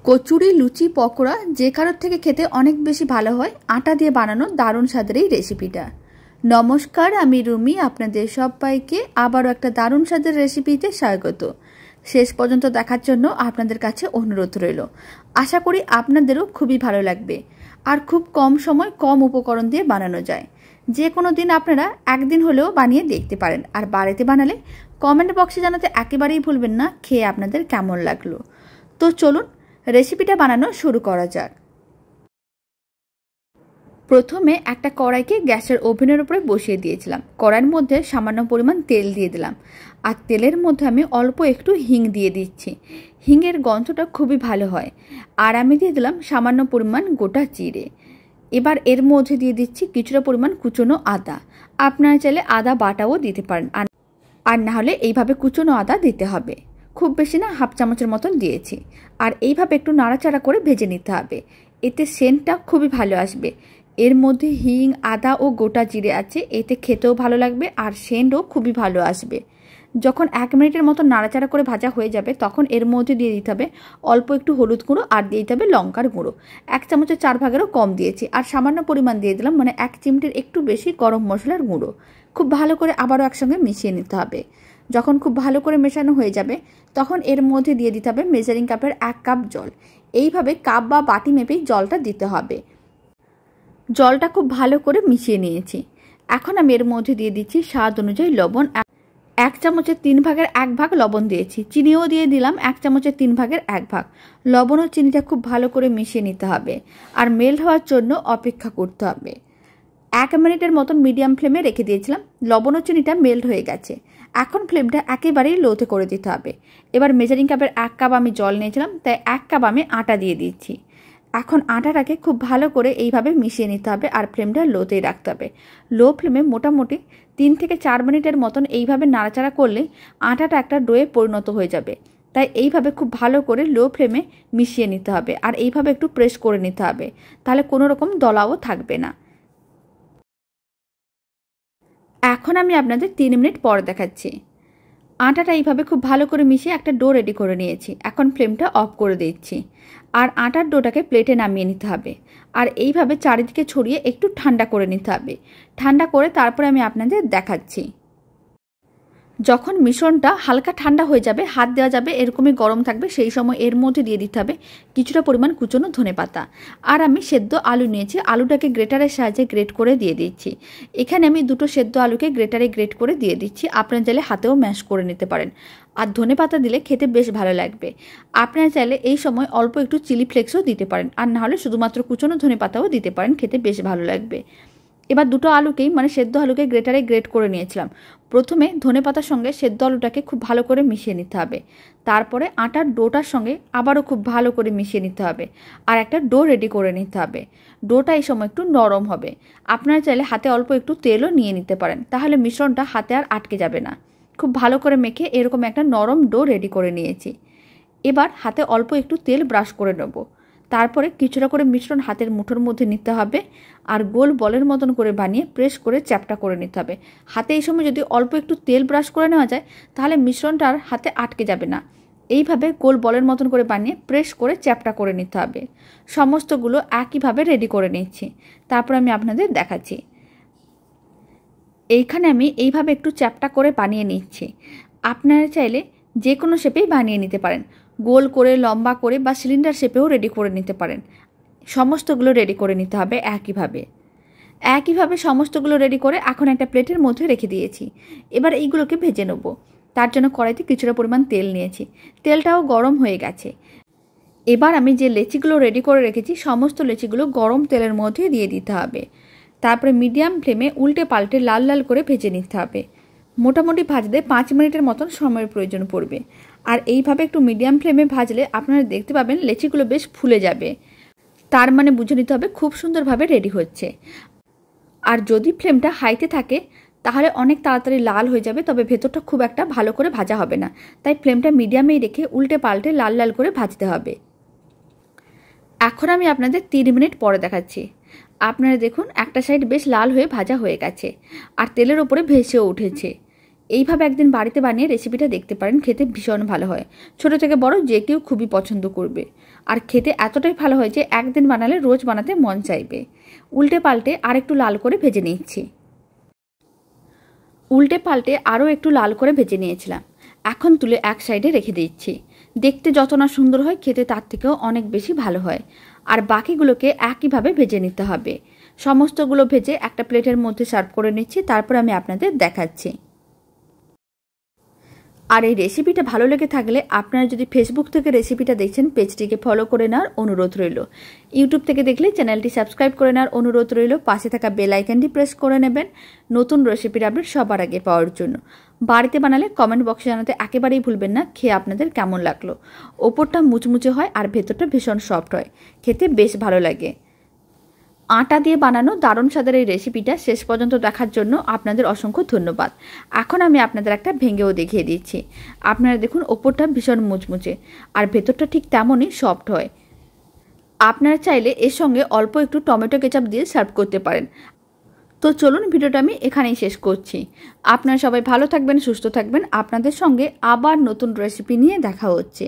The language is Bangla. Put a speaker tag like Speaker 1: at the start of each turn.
Speaker 1: কচুরি, লুচি, পকোড়া যে কারোর থেকে খেতে অনেক বেশি ভালো হয় আটা দিয়ে বানানো দারুণ স্বাদের এই রেসিপিটা। নমস্কার, আমি রুমি। আপনাদের সবাইকে আবারও একটা দারুণ স্বাদের রেসিপিতে স্বাগত। শেষ পর্যন্ত দেখার জন্য আপনাদের কাছে অনুরোধ রইল। আশা করি আপনাদেরও খুবই ভালো লাগবে। আর খুব কম সময় কম উপকরণ দিয়ে বানানো যায়। যে কোনো দিন আপনারা একদিন হলেও বানিয়ে দেখতে পারেন। আর বাড়িতে বানালে কমেন্ট বক্সে জানাতে একেবারেই ভুলবেন না খেয়ে আপনাদের কেমন লাগলো। তো চলুন রেসিপিটা বানানো শুরু করা যাক। প্রথমে একটা কড়াইকে গ্যাসের ওভেনের উপরে বসিয়ে দিয়েছিলাম। কড়াইয়ের মধ্যে সামান্য পরিমাণ তেল দিয়ে দিলাম। আর তেলের মধ্যে আমি অল্প একটু হিং দিয়ে দিচ্ছি। হিংয়ের গন্ধটা খুবই ভালো হয়। আর আমি দিয়ে দিলাম সামান্য পরিমাণ গোটা জিরে। এবার এর মধ্যে দিয়ে দিচ্ছি কিছুটা পরিমাণ কুচনো আদা। আপনারা চাইলে আদা বাটাও দিতে পারেন, আর না হলে এইভাবে কুচনো আদা দিতে হবে। খুব বেশি না, হাফ চামচের মতন দিয়েছি। আর এইভাবে একটু নাড়াচাড়া করে ভেজে নিতে হবে। এতে সেন্টটা খুবই ভালো আসবে। এর মধ্যে হিং, আদা ও গোটা জিরে আছে, এতে খেতেও ভালো লাগবে আর সেন্টও খুবই ভালো আসবে। যখন 1 মিনিটের মতো নাড়াচাড়া করে ভাজা হয়ে যাবে তখন এর মধ্যে দিয়ে দিতে হবে অল্প একটু হলুদ গুঁড়ো আর দিয়ে দিতে হবে লঙ্কার গুঁড়ো। 1 চামচের 4 ভাগেরও কম দিয়েছি। আর সামান্য পরিমাণ দিয়ে দিলাম, মানে 1 চিমটির একটু বেশি গরম মশলার গুঁড়ো। খুব ভালো করে আবারও একসঙ্গে মিশিয়ে নিতে হবে। যখন খুব ভালো করে মেশানো হয়ে যাবে তখন এর মধ্যে দিয়ে দিতে হবে মেজারিং কাপের 1 কাপ জল। এইভাবে কাপ বা বাটি মেপেই জলটা দিতে হবে। জলটা খুব ভালো করে মিশিয়ে নিয়েছি। এখন আমি এর মধ্যে দিয়ে দিচ্ছি স্বাদ অনুযায়ী লবণ। 1 চামচের 3 ভাগের 1 ভাগ লবণ দিয়েছি। চিনিও দিয়ে দিলাম 1 চামচের 3 ভাগের 1 ভাগ। লবণ ও চিনিটা খুব ভালো করে মিশিয়ে নিতে হবে আর মেল্ট হওয়ার জন্য অপেক্ষা করতে হবে। 1 মিনিটের মতন মিডিয়াম ফ্লেমে রেখে দিয়েছিলাম। লবণ ও চিনিটা মেল্ট হয়ে গেছে। এখন ফ্লেমটা একেবারেই লোতে করে দিতে হবে। এবার মেজারিং কাপের 1 কাপ আমি জল নিয়েছিলাম, তাই 1 কাপ আমি আটা দিয়ে দিচ্ছি। এখন আটাটাকে খুব ভালো করে এইভাবে মিশিয়ে নিতে হবে আর ফ্লেমটা লোতেই রাখতে হবে। লো ফ্লেমে মোটামুটি 3 থেকে 4 মিনিটের মতন এইভাবে নাড়াচাড়া করলে আটাটা একটা ডোয়ে পরিণত হয়ে যাবে। তাই এইভাবে খুব ভালো করে লো ফ্লেমে মিশিয়ে নিতে হবে আর এইভাবে একটু প্রেস করে নিতে হবে, তাহলে কোনো রকম দলাও থাকবে না। এখন আমি আপনাদের 3 মিনিট পর দেখাচ্ছি। আটাটা এইভাবে খুব ভালো করে মিশিয়ে একটা ডো রেডি করে নিয়েছি। এখন ফ্লেমটা অফ করে দিচ্ছি আর আটার ডোটাকে প্লেটে নামিয়ে নিতে হবে। আর এইভাবে চারিদিকে ছড়িয়ে একটু ঠান্ডা করে নিতে হবে। ঠান্ডা করে তারপরে আমি আপনাদের দেখাচ্ছি। যখন মিশ্রণটা হালকা ঠান্ডা হয়ে যাবে, হাত দেওয়া যাবে এরকমই গরম থাকবে, সেই সময় এর মধ্যে দিয়ে দিতে হবে কিছুটা পরিমাণ কুচনো ধনেপাতা। আর আমি সেদ্ধ আলু নিয়েছি, আলুটাকে গ্রেটারের সাহায্যে গ্রেট করে দিয়ে দিচ্ছি। এখানে আমি 2টো সেদ্ধ আলুকে গ্রেটারে গ্রেট করে দিয়ে দিচ্ছি। আপনারা চাইলে হাতেও ম্যাশ করে নিতে পারেন। আর ধনেপাতা দিলে খেতে বেশ ভালো লাগবে। আপনারা চাইলে এই সময় অল্প একটু চিলি ফ্লেক্সও দিতে পারেন, আর না হলে শুধুমাত্র কুচনো ধনেপাতাও দিতে পারেন, খেতে বেশ ভালো লাগবে। এবার 2টো আলুকেই, মানে সেদ্ধ আলুকে গ্রেটারে গ্রেট করে নিয়েছিলাম। প্রথমে ধনেপাতার সঙ্গে সেদ্ধ আলুটাকে খুব ভালো করে মিশিয়ে নিতে হবে। তারপরে আটার ডোটার সঙ্গে আবারও খুব ভালো করে মিশিয়ে নিতে হবে আর একটা ডো রেডি করে নিতে হবে। ডোটা এই সময় একটু নরম হবে। আপনারা চাইলে হাতে অল্প একটু তেলও নিয়ে নিতে পারেন, তাহলে মিশ্রণটা হাতে আর আটকে যাবে না। খুব ভালো করে মেখে এরকম একটা নরম ডো রেডি করে নিয়েছি। এবার হাতে অল্প একটু তেল ব্রাশ করে নেব। তারপরে কিছুটা করে মিশ্রণ হাতের মুঠোর মধ্যে নিতে হবে আর গোল বলের মতন করে বানিয়ে প্রেস করে চ্যাপটা করে নিতে হবে। হাতে এই সময় যদি অল্প একটু তেল ব্রাশ করে নেওয়া যায় তাহলে মিশ্রণটা আর হাতে আটকে যাবে না। এইভাবে গোল বলের মতন করে বানিয়ে প্রেস করে চ্যাপটা করে নিতে হবে। সমস্তগুলো একইভাবে রেডি করে নিচ্ছি। তারপর আমি আপনাদের দেখাচ্ছি। এইখানে আমি এইভাবে একটু চ্যাপটা করে বানিয়ে নিচ্ছি। আপনারা চাইলে যে কোনো শেপেই বানিয়ে নিতে পারেন, গোল করে, লম্বা করে বা সিলিন্ডার শেপেও রেডি করে নিতে পারেন। সমস্তগুলো রেডি করে নিতে হবে একইভাবে সমস্তগুলো রেডি করে এখন একটা প্লেটের মধ্যে রেখে দিয়েছি। এবার এইগুলোকে ভেজে নেব। তার জন্য কড়াইতে কিছুটা পরিমাণ তেল নিয়েছি। তেলটাও গরম হয়ে গেছে। এবার আমি যে লেচিগুলো রেডি করে রেখেছি সমস্ত লেচিগুলো গরম তেলের মধ্যে দিয়ে দিতে হবে। তারপরে মিডিয়াম ফ্লেমে উল্টে পাল্টে লাল লাল করে ভেজে নিতে হবে। মোটামুটি ভাজতে 5 মিনিটের মতন সময়ের প্রয়োজন পড়বে। আর এইভাবে একটু মিডিয়াম ফ্লেমে ভাজলে আপনারা দেখতে পাবেন লেচিগুলো বেশ ফুলে যাবে। তার মানে বুঝে নিতে হবে খুব সুন্দরভাবে রেডি হচ্ছে। আর যদি ফ্লেমটা হাইতে থাকে তাহলে অনেক তাড়াতাড়ি লাল হয়ে যাবে, তবে ভেতরটা খুব একটা ভালো করে ভাজা হবে না। তাই ফ্লেমটা মিডিয়ামেই রেখে উল্টে পাল্টে লাল লাল করে ভাজতে হবে। এখন আমি আপনাদের 3 মিনিট পরে দেখাচ্ছি। আপনারা দেখুন একটা সাইড বেশ লাল হয়ে ভাজা হয়ে গেছে আর তেলের ওপরে ভেসেও উঠেছে। এইভাবে একদিন বাড়িতে বানিয়ে রেসিপিটা দেখতে পারেন, খেতে ভীষণ ভালো হয়। ছোট থেকে বড় যে কেউ খুবই পছন্দ করবে। আর খেতে এতটাই ভালো হয় যে একদিন বানালে রোজ বানাতে মন চাইবে। উল্টে পাল্টে আর একটু লাল করে ভেজে নিচ্ছি। উল্টে পাল্টে আরও একটু লাল করে ভেজে নিয়েছিলাম। এখন তুলে এক সাইডে রেখে দিচ্ছি। দেখতে যত না সুন্দর হয়, খেতে তার থেকেও অনেক বেশি ভালো হয়। আর বাকিগুলোকে একইভাবে ভেজে নিতে হবে। সমস্তগুলো ভেজে একটা প্লেটের মধ্যে সার্ভ করে নিচ্ছি, তারপর আমি আপনাদের দেখাচ্ছি। আর এই রেসিপিটা ভালো লেগে থাকলে আপনারা যদি ফেসবুক থেকে রেসিপিটা দেখছেন, পেজটিকে ফলো করে নেওয়ার অনুরোধ রইল। ইউটিউব থেকে দেখলে চ্যানেলটি সাবস্ক্রাইব করে নেওয়ার অনুরোধ রইল। পাশে থাকা বেল আইকনটি প্রেস করে নেবেন নতুন রেসিপির আপডেট সবার আগে পাওয়ার জন্য। বাড়িতে বানালে কমেন্ট বক্সে জানাতে একেবারেই ভুলবেন না খেয়ে আপনাদের কেমন লাগলো। ওপরটা মুচমুচে হয় আর ভেতরটা ভীষণ সফট হয়, খেতে বেশ ভালো লাগে। আটা দিয়ে বানানো দারুণ স্বাদের এই রেসিপিটা শেষ পর্যন্ত দেখার জন্য আপনাদের অসংখ্য ধন্যবাদ। এখন আমি আপনাদের একটা ভেঙেও দেখিয়ে দিচ্ছি। আপনারা দেখুন, ওপরটা ভীষণ মুচমুচে আর ভেতরটা ঠিক তেমনই সফট হয়। আপনারা চাইলে এর সঙ্গে অল্প একটু টমেটো কেচাপ দিয়ে সার্ভ করতে পারেন। তো চলুন, ভিডিওটা আমি এখানেই শেষ করছি। আপনারা সবাই ভালো থাকবেন, সুস্থ থাকবেন। আপনাদের সঙ্গে আবার নতুন রেসিপি নিয়ে দেখা হচ্ছে।